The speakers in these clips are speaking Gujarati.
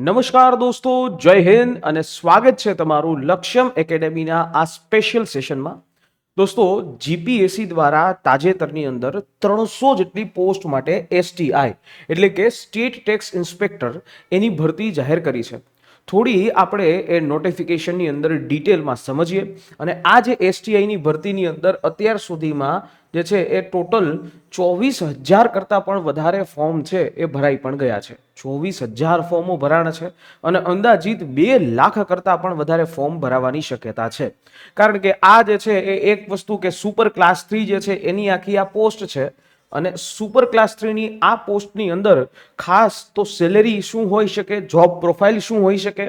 નમસ્કાર દોસ્તો, જય હિન્દ અને સ્વાગત છે તમારું લક્ષ્યમ એકેડેમીના આ સ્પેશિયલ સેશનમાં. દોસ્તો, જીપીએસસી દ્વારા તાજેતરની અંદર 300 જેટલી પોસ્ટ માટે એસટીઆઈ એટલે કે સ્ટેટ ટેક્સ ઇન્સ્પેક્ટર એની ભરતી જાહેર કરી છે. થોડી આપણે એ નોટિફિકેશનની અંદર ડિટેલમાં સમજીએ અને આ જે એસટીઆઈની ભરતીની અંદર અત્યાર સુધીમાં જે છે એ ટોટલ 24,000 કરતાં પણ વધારે ફોર્મ છે એ ભરાઈ પણ ગયા છે. 24,000 ફોર્મો ભરાણા છે અને અંદાજિત 2 લાખ કરતાં પણ વધારે ફોર્મ ભરાવાની શક્યતા છે. કારણ કે આ જે છે એ એક વસ્તુ કે સુપર ક્લાસ 3 જે છે એની આખી આ પોસ્ટ છે અને સુપર ક્લાસ 3 ની આ પોસ્ટની અંદર ખાસ તો સેલેરી શું હોઈ શકે, જોબ પ્રોફાઇલ શું હોઈ શકે,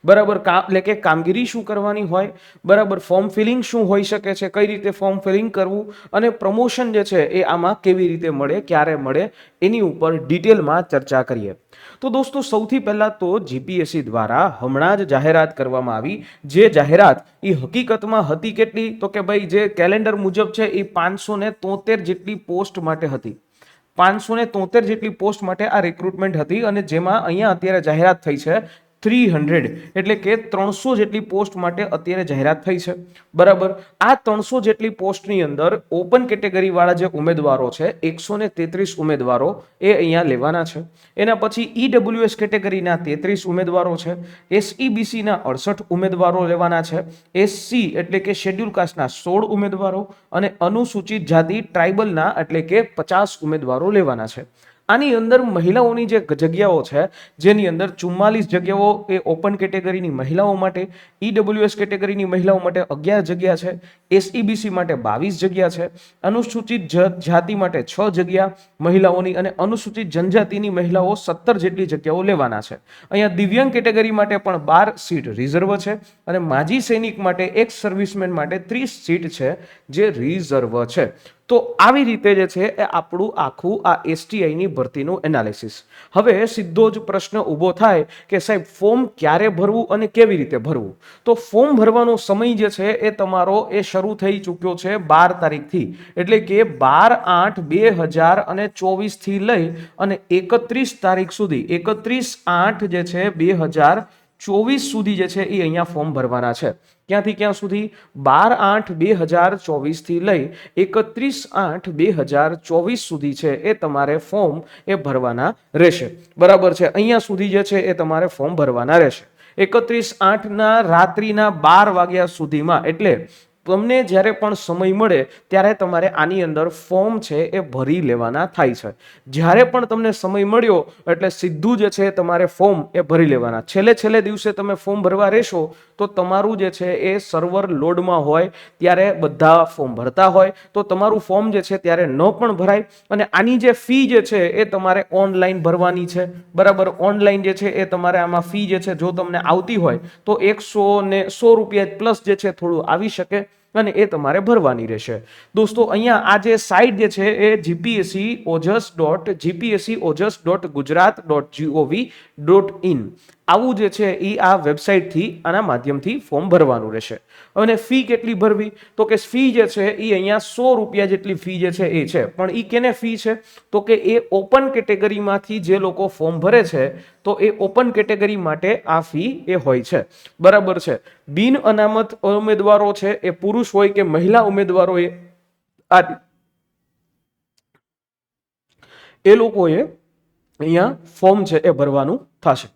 બરાબર, એટલે કે કામગીરી શું કરવાની હોય, બરાબર, ફોર્મ ફિલિંગ શું હોઈ શકે છે, કઈ રીતે ફોર્મ ફિલિંગ કરવું અને પ્રમોશન જે છે એ આમાં કેવી રીતે મળે, ક્યારે મળે, એની ઉપર ડિટેલમાં ચર્ચા કરીએ. તો દોસ્તો, સૌથી પહેલા તો જીપીએસસી દ્વારા હમણાં જ જાહેરાત કરવામાં આવી. જે જાહેરાત એ હકીકતમાં હતી કેટલી, તો કે ભાઈ જે કેલેન્ડર મુજબ છે એ 573 જેટલી પોસ્ટ માટે હતી. 573 જેટલી પોસ્ટ માટે આ રિક્રુટમેન્ટ હતી અને જેમાં અહીંયા અત્યારે જાહેરાત થઈ છે 300 એટલે કે 300 જેટલી પોસ્ટ માટે અત્યારે જાહેરાત થઈ છે. બરાબર, આ 300 જેટલી પોસ્ટની અંદર ઓપન કેટેગરી વાળા જે ઉમેદવારો છે 133 ઉમેદવારો એ અહીંયા લેવાના છે. એના પછી ઈડબ્લ્યુએસ કેટેગરીના 33 ઉમેદવારો છે, એસઈબીસી ના 68 ઉમેદવારો લેવાના છે, એસસી એટલે કે શેડ્યુલ કાસ્ટના 16 ઉમેદવારો અને અનુસૂચિત જાતિ ટ્રાઇબલના એટલે કે 50 ઉમેદવારો લેવાના છે. આની અંદર મહિલાઓની જે જગ્યાઓ છે જેની અંદર 44 જગ્યાઓ એ ઓપન કેટેગરીની મહિલાઓ માટે, ઈડબ્લ્યુએસ કેટેગરીની મહિલાઓ માટે 11 જગ્યા છે, એસઈબીસી માટે 22 જગ્યા છે, અનુસૂચિત જાતિ માટે 6 જગ્યા મહિલાઓની અને અનુસૂચિત જનજાતિની મહિલાઓ 17 જેટલી જગ્યાઓ લેવાના છે. અહીંયા દિવ્યાંગ કેટેગરી માટે પણ 12 સીટ રિઝર્વ છે અને માજી સૈનિક માટે, એક્સ સર્વિસમેન માટે 30 સીટ છે જે રિઝર્વ છે. તો આવી રીતે જે છે એ આપણું આખું આ એસટીઆઈની ભરતીનું એનાલિસિસ. હવે સીધો જ પ્રશ્ન ઊભો થાય કે સાહેબ ફોર્મ ક્યારે ભરવું અને કેવી રીતે ભરવું. તો ફોર્મ ભરવાનો સમય જે છે એ તમારો એ શરૂ થઈ ચૂક્યો છે 12 તારીખથી, એટલે કે 12/8/2024 થી લઈ અને 31 તારીખ સુધી, 31/8 જે છે 2024 સુધી જે છે એ અહીંયા ફોર્મ ભરવાના છે. ક્યાંથી ક્યાં સુધી? 12/8/2024 થી લઈ 31/8/2024 સુધી છે એ તમારે ફોર્મ એ ભરવાના રહેશે. બરાબર છે, અહીંયા સુધી જે છે એ તમારે ફોર્મ ભરવાના રહેશે. 31/8 રાત્રિના 12 વાગ્યા સુધીમાં, એટલે તમને જ્યારે પણ સમય મળે ત્યારે તમારે આની અંદર ફોર્મ છે એ ભરી લેવાના થાય છે. જ્યારે પણ તમને સમય મળ્યો એટલે સીધું જે છે તમારે ફોર્મ એ ભરી લેવાના. છેલ્લે દિવસે તમે ફોર્મ ભરવા રહેશો તો તમારું જે છે એ સર્વર લોડમાં હોય ત્યારે બધા ફોર્મ ભરતા હોય તો તમારું ફોર્મ જે છે ત્યારે ન પણ ભરાય. અને આની જે ફી જે છે એ તમારે ઓનલાઈન ભરવાની છે. બરાબર, ઓનલાઈન જે છે એ તમારે આમાં ફી જે છે જો તમને આવતી હોય તો 100 રૂપિયા પ્લસ જે છે થોડું આવી શકે અને એ તમારે ભરવાની રહેશે. દોસ્તો, અહીંયા આ જે સાઇટ જે છે એ gpscojus.gujarat.gov.in આવું જે છે એ આ વેબસાઇટથી આના માધ્યમથી ફોર્મ ભરવાનું રહેશે. અને ફી કેટલી ભરવી? તો કે ફી જે છે એ અહીંયા 100 રૂપિયા જેટલી ફી જે છે એ છે. પણ એ કેને ફી છે? તો કે એ ઓપન કેટેગરીમાંથી જે લોકો ફોર્મ ભરે છે તો એ ઓપન કેટેગરી માટે આ ફી એ હોય છે. બરાબર છે. બિન અનામત ઉમેદવારો છે એ પુરુષ હોય કે મહિલા ઉમેદવારો એ લોકોએ અહીંયા ફોર્મ છે એ ભરવાનું થશે.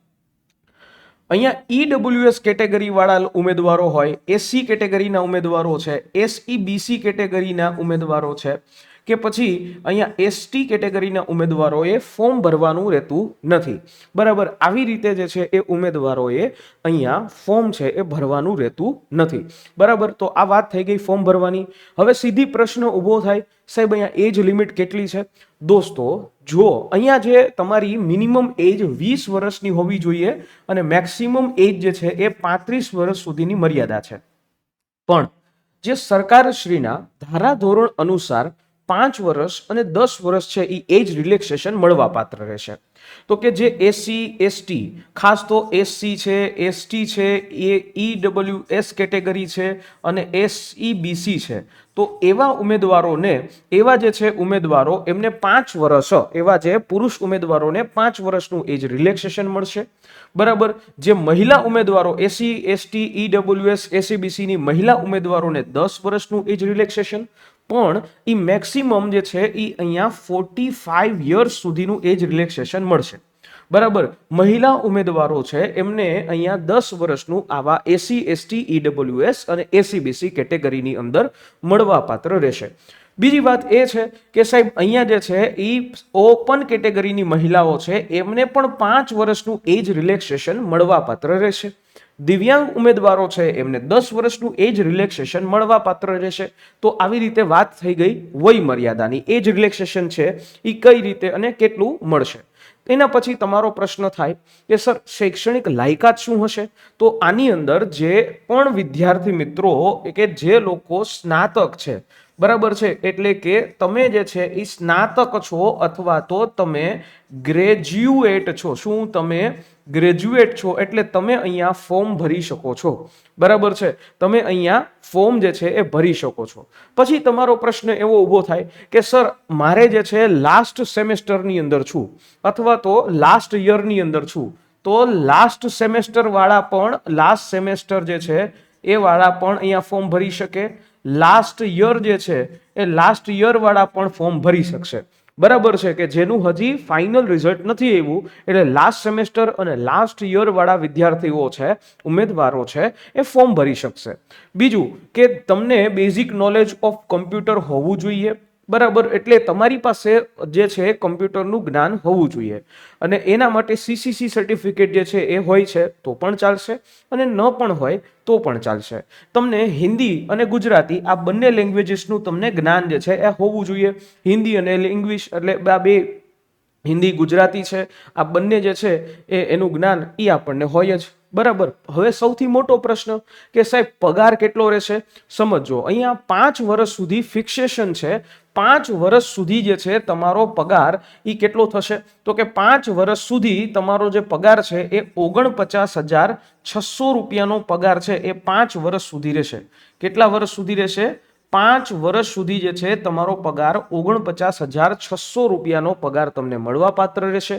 અહીંયા ઈડબ્લ્યુએસ કેટેગરી વાળા ઉમેદવારો હોય, એસસી કેટેગરીના ઉમેદવારો છે, એસઈબીસી કેટેગરીના ઉમેદવારો છે કે પછી અહીંયા એસટી કેટેગરીના ઉમેદવારોએ ફોર્મ ભરવાનું રહેતું નથી. બરાબર, આવી રીતે જે છે એ ઉમેદવારોએ અહીંયા ફોર્મ છે એ ભરવાનું રહેતું નથી. બરાબર, તો આ વાત થઈ ગઈ ફોર્મ ભરવાની. હવે સીધી પ્રશ્ન ઊભો થાય, સાહેબ અહીંયા એજ લિમિટ કેટલી છે? દોસ્તો, જો અહીંયા જે તમારી મિનિમમ એજ 20 વર્ષની હોવી જોઈએ અને મેક્સિમમ એજ જે છે એ 35 વર્ષ સુધીની મર્યાદા છે. પણ જે સરકારશ્રીના ધારાધોરણ અનુસાર 5 વર્ષ અને 10 વર્ષ છે એ એજ રિલેક્સેશન મળવા પાત્ર રહેશે. તો કે જે એસસી એસટી, ખાસ તો એસસી છે, એસટી છે, એ ઈડબ્લ્યુએસ કેટેગરી છે અને એસઈબીસી છે, તો એવા ઉમેદવારોને એમને 5 વર્ષ, એવા જે પુરુષ ઉમેદવારોને 5 વર્ષનું એજ રિલેક્સેશન મળશે. બરાબર. જે મહિલા ઉમેદવારો એસસી, એસટી, ઈડબ્લ્યુએસ, એસીબીસી ની મહિલા ઉમેદવારોને 10 વર્ષનું એજ રિલેક્સેશન, પણ ઈ મેક્સિમમ જે છે ઈ અહીંયા 45 યર્સ સુધીનું એજ રિલેક્સેશન મળશે. બરાબર. મહિલા ઉમેદવારો છે એમને અહીંયા 10 વર્ષનું આવા એસસી, એસટી, ઈડબ્લ્યુએસ અને એસીબીસી કેટેગરીની અંદર મળવાપાત્ર રહેશે. બીજી વાત એ છે કે સાહેબ અહીંયા જે છે એ ઓપન કેટેગરીની મહિલાઓ છે એમને પણ 5 વર્ષનું એજ રિલેક્સેશન મળવાપાત્ર રહેશે. દિવ્યાંગ ઉમેદવારો છે એમને 10 વર્ષનું એજ રિલેક્સેશન મળવાપાત્ર રહેશે. તો આવી રીતે વાત થઈ ગઈ વય મર્યાદાની. એજ રિલેક્સેશન છે એ કઈ રીતે અને કેટલું મળશે. એના પછી તમારો પ્રશ્ન થાય કે સર શૈક્ષણિક લાયકાત શું હશે? તો આની અંદર જે પણ વિદ્યાર્થી મિત્રો કે જે લોકો સ્નાતક છે, બરાબર છે, એટલે કે તમે જે છે એ સ્નાતક છો અથવા તો તમે ગ્રેજ્યુએટ છો. શું તમે ગ્રેજ્યુએટ છો એટલે તમે અહીંયા ફોર્મ ભરી શકો છો. બરાબર છે, તમે અહીંયા ફોર્મ જે છે એ ભરી શકો છો. પછી તમારો પ્રશ્ન એવો ઊભો થાય કે સર મારે જે છે લાસ્ટ સેમેસ્ટરની અંદર છું અથવા તો લાસ્ટ યરની અંદર છું, તો લાસ્ટ સેમેસ્ટર વાળા પણ લાસ્ટ સેમેસ્ટર જે છે એ વાળા પણ અહીંયા ફોર્મ ભરી શકે. લાસ્ટ યર જે છે એ લાસ્ટ યર વાળા પણ ફોર્મ ભરી શકશે. બરાબર છે, કે જેનું હજી ફાઇનલ રિઝલ્ટ નથી આવ્યું એટલે લાસ્ટ સેમેસ્ટર અને લાસ્ટ યર વાળા વિદ્યાર્થીઓ છે, ઉમેદવારો છે, એ ફોર્મ ભરી શકશે. બીજું કે તમને બેઝિક નોલેજ ઓફ કમ્પ્યુટર હોવું જોઈએ. બરાબર, એટલે તમારી પાસે જે છે કમ્પ્યુટરનું જ્ઞાન હોવું જોઈએ અને એના માટે સીસીસી સર્ટિફિકેટ જે છે એ હોય છે તો પણ ચાલશે અને ન પણ હોય તો પણ ચાલશે. તમને હિન્દી અને ગુજરાતી આ બંને લેંગ્વેજીસનું તમને જ્ઞાન જે છે એ હોવું જોઈએ. હિન્દી અને ઇંગ્લિશ એટલે આ બે, હિન્દી ગુજરાતી છે, આ બંને જે છે એનું જ્ઞાન એ આપણને હોય જ. બરાબર. હવે સૌથી મોટો પ્રશ્ન કે સાહેબ પગાર કેટલો રહેશે? સમજો અહીંયા 5 વર્ષ સુધી ફિક્સેશન છે. 5 વર્ષ સુધી જે છે તમારો પગાર એ કેટલો થશે? તો કે 5 વર્ષ સુધી તમારો જે પગાર છે એ 49,600 રૂપિયાનો પગાર છે એ 5 વર્ષ સુધી રહેશે. કેટલા વર્ષ સુધી રહેશે? 5 વર્ષ સુધી જે છે તમારો પગાર 49,600 રૂપિયાનો પગાર તમને મળવાપાત્ર રહેશે.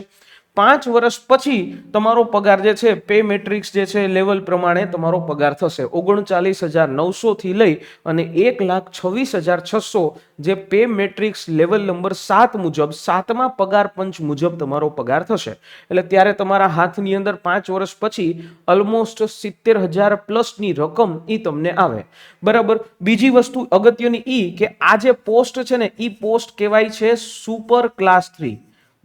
5 વર્ષ પછી તમારો પગાર જે છે પે મેટ્રિક્સ જે છે લેવલ પ્રમાણે તમારો પગાર થશે 39,900 થી લઈ અને 1,26,600 જે પે મેટ્રિક્સ લેવલ નંબર 7 મુજબ 7મા પગાર પંચ મુજબ તમારો પગાર થશે. એટલે ત્યારે તમારા હાથની અંદર 5 વર્ષ પછી ઓલમોસ્ટ 70,000 પ્લસ ની રકમ ઈ તમને આવે. બરાબર. બીજી વસ્તુ અગત્યની ઈ કે આ જે પોસ્ટ છે ને ઈ પોસ્ટ કહેવાય છે સુપર ક્લાસ 3.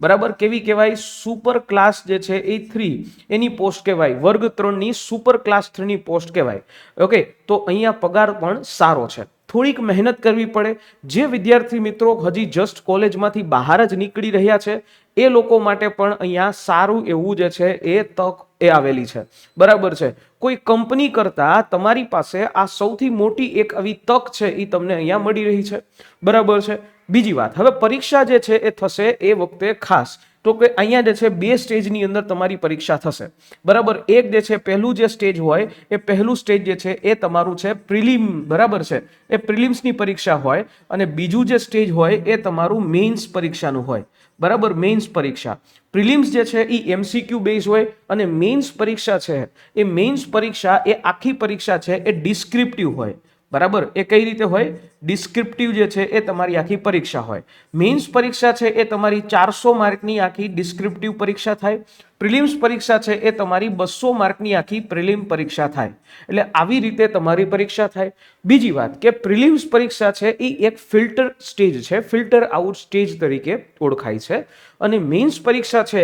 બરાબર. કેવી કહેવાય? સુપર ક્લાસ જે છે એ 3 એની પોસ્ટ કહેવાય. વર્ગ 3 ની સુપર ક્લાસ 3 ની પોસ્ટ કહેવાય. ઓકે, તો અહીંયા પગાર પણ સારો છે. થોડીક મહેનત કરવી પડે. જે વિદ્યાર્થી મિત્રો હજી જસ્ટ કોલેજમાંથી બહાર જ નીકળી રહ્યા છે એ લોકો માટે પણ અહીંયા સારું એવું જે છે એ તક એ આવેલી છે. બરાબર છે. કોઈ કંપની કરતા તમારી પાસે આ સૌથી મોટી એક આવી તક છે એ તમને અહીંયા મળી રહી છે. બરાબર છે. બીજી વાત, હવે પરીક્ષા જે છે એ થશે એ વખતે ખાસ તો કે અહીંયા જે છે 2 સ્ટેજની અંદર તમારી પરીક્ષા થશે. બરાબર. એક જે છે પહેલું જે સ્ટેજ હોય એ પહેલું સ્ટેજ જે છે એ તમારું છે પ્રિલિમ. બરાબર છે, એ પ્રિલિમ્સની પરીક્ષા હોય અને બીજું જે સ્ટેજ હોય એ તમારું મેઇન્સ પરીક્ષાનું હોય. બરાબર. મેઇન્સ પરીક્ષા, પ્રિલિમ્સ જે છે એ એમસીક્યુ બેઝ હોય અને મેઇન્સ પરીક્ષા છે એ મેઇન્સ પરીક્ષા એ આખી પરીક્ષા છે એ ડિસ્ક્રિપ્ટિવ હોય. બરાબર. એ કઈ રીતે હોય? ડિસ્ક્રિપ્ટિવ જે છે એ તમારી આખી પરીક્ષા હોય. મેઇન્સ પરીક્ષા છે એ તમારી 400 માર્કની આખી ડિસ્ક્રિપ્ટિવ પરીક્ષા થાય. પ્રિલિમ્સ પરીક્ષા છે એ તમારી 200 માર્કની આખી પ્રિલિમ પરીક્ષા થાય. એટલે આવી રીતે તમારી પરીક્ષા થાય. બીજી વાત કે પ્રિલિમ્સ પરીક્ષા છે એ એક ફિલ્ટર સ્ટેજ છે, ફિલ્ટર આઉટ સ્ટેજ તરીકે ઓળખાય છે અને મેઇન્સ પરીક્ષા છે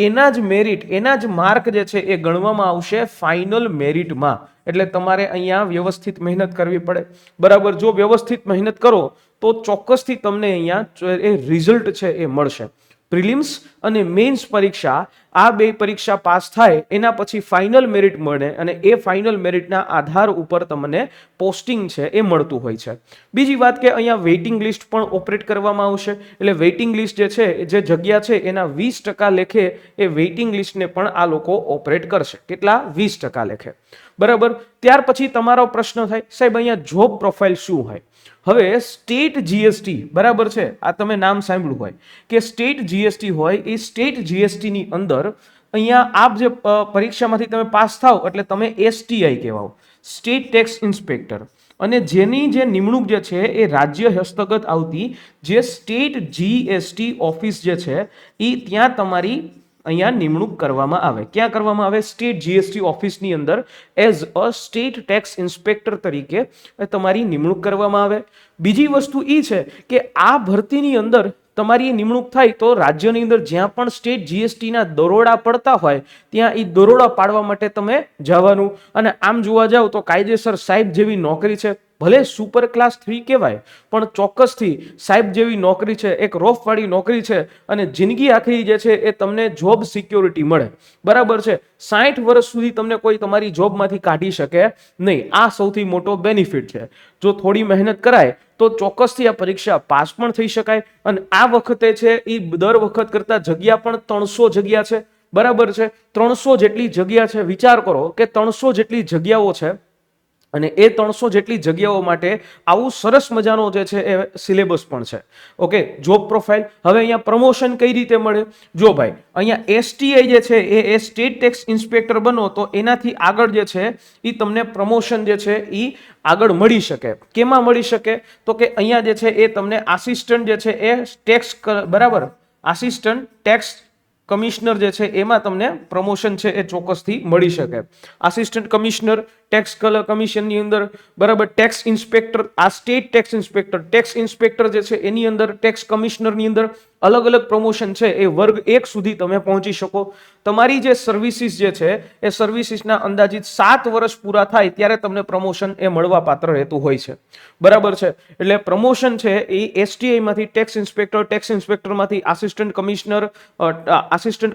એના જ મેરિટ, એના જ માર્ક જે છે એ ગણવામાં આવશે ફાઇનલ મેરિટમાં. એટલે તમારે અહીંયા વ્યવસ્થિત મહેનત કરવી પડે. બરાબર. જો વ્યવસ્થિત મહેનત કરો તો ચોક્કસથી તમને અહીંયા એ રિઝલ્ટ છે એ મળશે. પ્રિલિમ્સ અને મેઇન્સ પરીક્ષા, આ બે પરીક્ષા પાસ થાય એના પછી ફાઇનલ મેરિટ મળે અને એ ફાઇનલ મેરિટના આધાર ઉપર તમને પોસ્ટિંગ છે એ મળતું હોય છે. બીજી વાત કે અહીંયા વેઇટિંગ લિસ્ટ પણ ઓપરેટ કરવામાં આવશે. એટલે વેઇટિંગ લિસ્ટ જે છે, જે જગ્યા છે એના 20% લેખે એ વેઇટિંગ લિસ્ટને પણ આ લોકો ઓપરેટ કરશે. કેટલા? 20% લેખે. બરાબર. ત્યાર પછી તમારો પ્રશ્ન થાય સાહેબ અહીંયા જોબ પ્રોફાઇલ શું હોય? હવે સ્ટેટ જીએસટી બરાબર છે, આ તમે નામ સાંભળ્યું હોય કે સ્ટેટ જીએસટી હોય, એ સ્ટેટ જીએસટી ની અંદર અહીંયા આપ જે પરીક્ષામાંથી તમે પાસ થાવ એટલે તમે એસટીઆઈ કહેવાઓ, સ્ટેટ ટેક્સ ઇન્સ્પેક્ટર. અને જેની જે નિમણૂક જે છે એ રાજ્ય હસ્તગત આવતી જે સ્ટેટ જીએસટી ઓફિસ જે છે એ ત્યાં તમારી અહીંયા નિમણૂક કરવામાં આવે. ક્યાં કરવામાં આવે? સ્ટેટ જીએસટી ઓફિસની અંદર as a state tax inspector તરીકે તમારી નિમણૂક કરવામાં આવે. બીજી વસ્તુ એ છે કે આ ભરતીની અંદર તમારી નિમણૂક થાય તો રાજ્યની અંદર જ્યાં પણ સ્ટેટ જીએસટીના દરોડા પડતા હોય ત્યાં એ દરોડા પાડવા માટે તમે જવાનું. અને આમ જોવા જાવ તો કાયદેસર સાહેબ જેવી નોકરી છે, ભલે સુપર ક્લાસ 3 કહેવાય પણ ચોક્કસથી સાહેબ જેવી નોકરી છે, એક રોફવાળી નોકરી છે અને જિંદગી આખી જે છે એ તમને જોબ સિક્યોરિટી મળે. બરાબર છે. 60 વર્ષ સુધી તમને કોઈ તમારી જોબમાંથી કાઢી શકે નહીં. આ સૌથી મોટો બેનિફિટ છે. જો થોડી મહેનત કરાય તો ચોક્કસથી આ પરીક્ષા પાસ પણ થઈ શકાય. અને આ વખતે છે એ દર વખત કરતા જગ્યા પણ 300 જગ્યા છે. બરાબર છે. 300 જેટલી જગ્યા છે. વિચાર કરો કે 300 જેટલી જગ્યાઓ છે અને એ 300 જેટલી જગ્યાઓ માટે આવું સરસ મજાનો જે છે એ સિલેબસ પણ છે. Okay, job profile. હવે અહીંયા પ્રમોશન કઈ રીતે મળે? જો ભાઈ અહીંયા એસટીઆઈ જે છે એ સ્ટેટ ટેક્સ ઇન્સ્પેક્ટર બનો તો એનાથી આગળ જે છે એ તમને પ્રમોશન જે છે એ આગળ મળી શકે. કેમાં મળી શકે? તો કે અહીંયા જે છે એ તમને આસિસ્ટન્ટ જે છે એ ટેક્સ બરાબર આસિસ્ટન્ટ ટેક્સ કમિશનર જે છે એમાં તમને પ્રમોશન છે એ ચોક્કસથી મળી શકે. આસિસ્ટન્ટ કમિશનર ટેક્સ કમિશનની અંદર બરાબર ટેક્સ ઇન્સ્પેક્ટર, આ સ્ટેટ ટેક્સ ઇન્સ્પેક્ટર જે છે એની અંદર ટેક્સ કમિશનરની અંદર અલગ અલગ પ્રમોશન છે એ વર્ગ 1 સુધી તમે પહોંચી શકો. તમારી જે સર્વિસીસ જે છે એ સર્વિસીસના અંદાજિત 7 વર્ષ પૂરા થાય ત્યારે તમને પ્રમોશન એ મળવા પાત્ર રહેતું હોય છે. બરાબર છે. એટલે પ્રમોશન છે એ એસટીઆઈ માંથી ટેક્સ ઇન્સ્પેક્ટરમાંથી આસિસ્ટન્ટ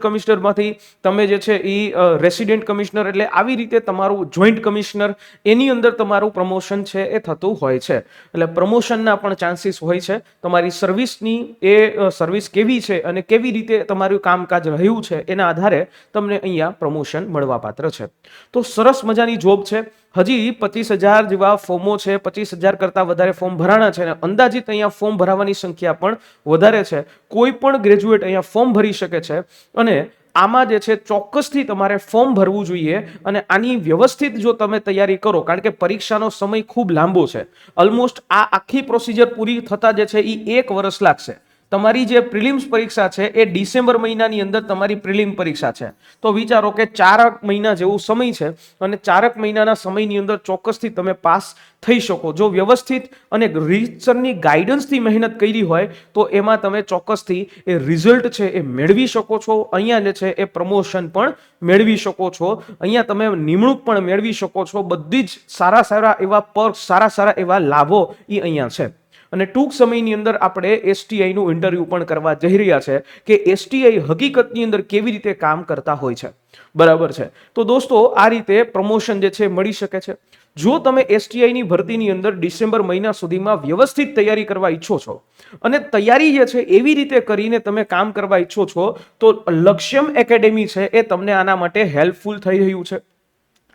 કમિશનરમાંથી તમે જે છે એ રેસિડેન્ટ કમિશનર, એટલે આવી રીતે તમારું જોઈન્ટ કમિશનર, એની અંદર તમારું પ્રમોશન છે એ થતું હોય છે. એટલે પ્રમોશનના પણ ચાન્સીસ હોય છે. તમારી સર્વિસની એ સર્વિસ કેવી છે અને કેવી રીતે તમારું કામકાજ રહ્યું છે એના આધારે તમને અહીંયા પ્રમોશન મળવા પાત્ર છે. તો સરસ મજાની જોબ છે. હજી 25,000 જેવા ફોર્મો છે, 25,000 કરતાં વધારે ફોર્મ ભરાણા છે અને અંદાજિત અહીંયા ફોર્મ ભરાવાની સંખ્યા પણ વધારે છે. કોઈ પણ ગ્રેજ્યુએટ અહીંયા ફોર્મ ભરી શકે છે અને આમાં જે છે ચોક્કસથી તમારે ફોર્મ ભરવું જોઈએ. અને આની વ્યવસ્થિત જો તમે તૈયારી કરો, કારણ કે પરીક્ષાનો સમય ખૂબ લાંબો છે, ઓલમોસ્ટ આ આખી પ્રોસિજર પૂરી થતા જે છે એ 1 વર્ષ લાગશે. તમારી જે પ્રિલિમ્સ પરીક્ષા છે એ ડિસેમ્બર મહિનાની અંદર તમારી પ્રિલિમ પરીક્ષા છે. તો વિચારો કે 4 મહિના જેવો સમય છે અને 4 મહિનાના સમયની અંદર ચોક્કસથી તમે પાસ થઈ શકો. જો વ્યવસ્થિત અને રીતસરની ગાઈડન્સથી મહેનત કરી હોય તો એમાં તમે ચોક્કસથી એ રિઝલ્ટ છે એ મેળવી શકો છો. અહીંયા જે છે એ પ્રમોશન પણ મેળવી શકો છો. અહીંયા તમે નિમણૂક પણ મેળવી શકો છો. બધી જ સારા એવા પર્ક્સ, સારા એવા લાભો એ અહીંયા છે. અને ટૂંક સમયની અંદર આપણે એસટીઆઈ નું ઇન્ટરવ્યુ પણ કરવા જઈ રહ્યા છે કે એસટીઆઈ હકીકતની અંદર કેવી રીતે કામ કરતા હોય છે. બરાબર છે. તો દોસ્તો આ રીતે પ્રમોશન જે છે મળી શકે છે. જો તમે એસટીઆઈ ની ભરતીની અંદર ડિસેમ્બર મહિના સુધીમાં વ્યવસ્થિત તૈયારી કરવા ઈચ્છો છો અને તૈયારી જે છે એવી રીતે કરીને તમે કામ કરવા ઈચ્છો છો તો લક્ષ્યમ એકેડેમી છે એ તમને આના માટે હેલ્પફુલ થઈ રહ્યું છે.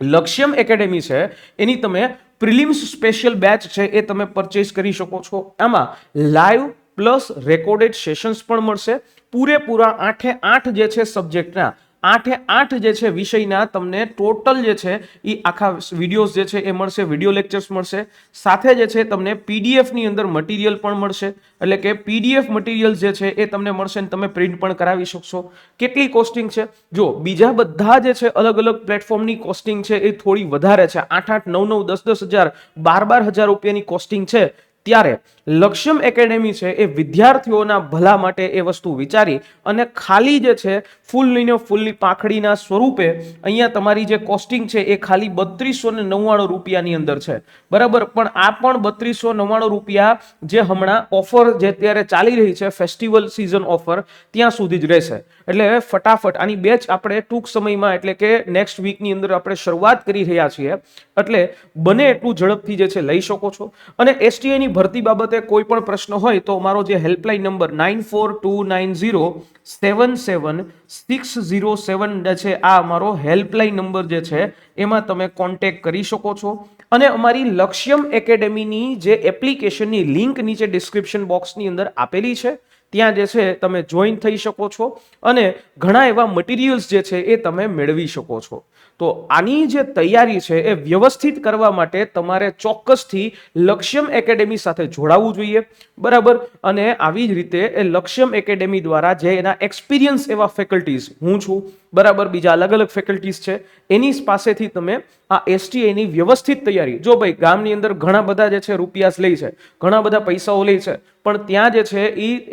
લક્ષ્યમ એકેડેમી છે એની તમે પ્રિલિમ્સ સ્પેશિયલ બેચ છે એ તમે પરચેસ કરી શકો છો. આમાં લાઈવ પ્લસ રેકોર્ડેડ સેશન્સ પણ મળશે. પૂરેપૂરા 8 જે છે સબ્જેક્ટના 8 જે છે વિષયના તમને ટોટલ જે છે એ આખા વિડીયોઝ જે છે એ મળશે, વિડીયો લેક્ચર્સ મળશે. સાથે જે છે તમને પીડીએફ ની અંદર મટીરિયલ પણ મળશે. એટલે કે પીડીએફ મટીરિયલ જે છે એ તમને મળશે અને તમે પ્રિન્ટ પણ કરાવી શકશો. કેટલી કોસ્ટિંગ છે? જો બીજા બધા જે છે અલગ અલગ પ્લેટફોર્મની કોસ્ટિંગ છે એ થોડી વધારે છે. 8, 9, 10 હજાર, 12 હજાર રૂપિયાની કોસ્ટિંગ છે. ત્યારે લક્ષ્યમ એકેડેમી છે એ વિદ્યાર્થીઓના ભલા માટે એ વસ્તુ વિચારી અને ખાલી જે છે ફૂલની પાંખડીના સ્વરૂપે અહીંયા તમારી જે કોસ્ટિંગ છે એ ખાલી 3299 રૂપિયાની અંદર છે. બરાબર. પણ આ પણ 3299 રૂપિયા જે હમણાં ઓફર જે અત્યારે ચાલી રહી છે, ફેસ્ટિવલ સિઝન ઓફર, ત્યાં સુધી જ રહેશે. એટલે ફટાફટ આની બેચ આપણે ટૂંક સમયમાં એટલે કે નેક્સ્ટ વીકની અંદર આપણે શરૂઆત કરી રહ્યા છીએ. એટલે બને એટલું ઝડપથી જે છે લઈ શકો છો. અને એસટીઆઈ ની ભરતી બાબતે કોઈ પણ પ્રશ્ન હોય તો અમારો જે હેલ્પલાઇન નંબર 9429077607 છે, આ અમારો હેલ્પલાઇન નંબર જે છે એમાં તમે કોન્ટેક્ટ કરી શકો છો. અને અમારી લક્ષ્યમ એકેડેમીની જે એપ્લિકેશનની લિંક નીચે ડિસ્ક્રિપ્શન બોક્સની અંદર આપેલી છે, ત્યાં જે છે તમે જોઈન થઈ શકો છો અને ઘણા એવા મટીરિયલ્સ જે છે એ તમે મેળવી શકો છો. તો આની જે તૈયારી છે એ વ્યવસ્થિત કરવા માટે તમારે ચોક્કસથી લક્ષ્યમ એકેડેમી સાથે જોડાવવું જોઈએ, બરાબર. અને આવી જ રીતે એ લક્ષ્યમ એકેડેમી દ્વારા જે એના એક્સપિરિયન્સ એવા ફેકલ્ટીઝ, હું છું, બરાબર, બીજા અલગ અલગ ફેકલ્ટીઝ છે, એની પાસેથી તમે આ એસટીએની વ્યવસ્થિત તૈયારી, જો ભાઈ ગામની અંદર ઘણા બધા જે છે રૂપિયાસ લે છે, ઘણા બધા પૈસાઓ લે છે, પણ ત્યાં જે છે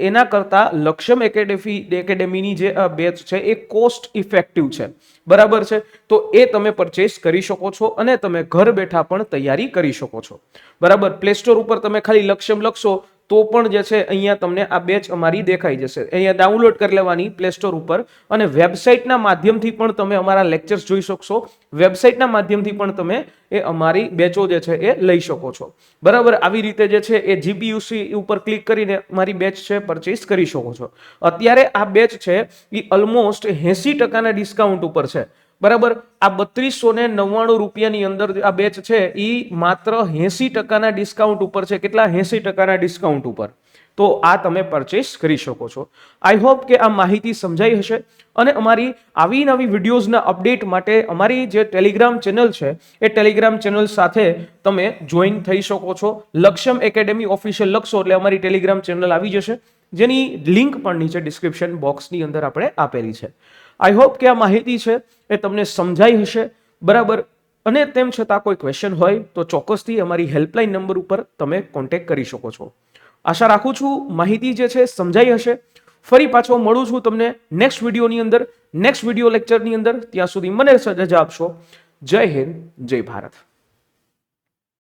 એના કરતા લક્ષ્યમ એકેડેમીની જે બેચ છે એ કોસ્ટ ઇફેક્ટિવ છે, બરાબર છે. તો એ તમે પરચેસ કરી શકો છો અને તમે ઘર બેઠા પણ તૈયારી કરી શકો છો, બરાબર. પ્લે સ્ટોર ઉપર તમે ખાલી લક્ષ્યમ લખશો તો પણ જે છે અહીંયા તમને આ બેચ અમારી દેખાઈ જશે. અહીંયા ડાઉનલોડ કરી લેવાની પ્લે સ્ટોર ઉપર અને વેબસાઇટના માધ્યમથી પણ તમે અમારા લેક્ચર્સ જોઈ શકશો. વેબસાઇટના માધ્યમથી પણ તમે એ અમારી બેચો જે છે એ લઈ શકો છો, બરાબર. આવી રીતે જે છે એ જીપીયુસી ઉપર ક્લિક કરીને મારી બેચ છે પરચેસ કરી શકો છો. અત્યારે આ બેચ છે એ ઓલમોસ્ટ 80% ડિસ્કાઉન્ટ ઉપર છે, બરાબર. આ 3299 રૂપિયાની અંદર આ બેચ છે એ માત્ર 80% ડિસ્કાઉન્ટ ઉપર છે. કેટલા? 80% ડિસ્કાઉન્ટ ઉપર. તો આ તમે પરચેસ કરી શકો છો. આઈ હોપ કે આ માહિતી સમજાઈ હશે અને અમારી આવી નવી વિડીયોઝના અપડેટ માટે અમારી જે ટેલિગ્રામ ચેનલ છે એ ટેલિગ્રામ ચેનલ સાથે તમે જોઈન થઈ શકો છો. લક્ષ્યમ એકેડેમી ઓફિશિયલ લખશો એટલે અમારી ટેલિગ્રામ ચેનલ આવી જશે, જેની લિંક પણ નીચે ડિસ્ક્રિપ્શન બોક્સની અંદર આપણે આપેલી છે. આઈ હોપ કે આ માહિતી છે એ તમને સમજાઈ હશે, બરાબર. અને તેમ છતાં કોઈ ક્વેશ્ચન હોય તો ચોક્કસથી અમારી હેલ્પલાઇન નંબર ઉપર તમે કોન્ટેક્ટ કરી શકો છો. આશા રાખું છું માહિતી જે છે સમજાઈ હશે. ફરી પાછો મળું છું તમને નેક્સ્ટ વિડીયોની અંદર, નેક્સ્ટ વિડીયો લેક્ચરની અંદર. ત્યાં સુધી મને રજા આપશો. જય હિન્દ, જય ભારત.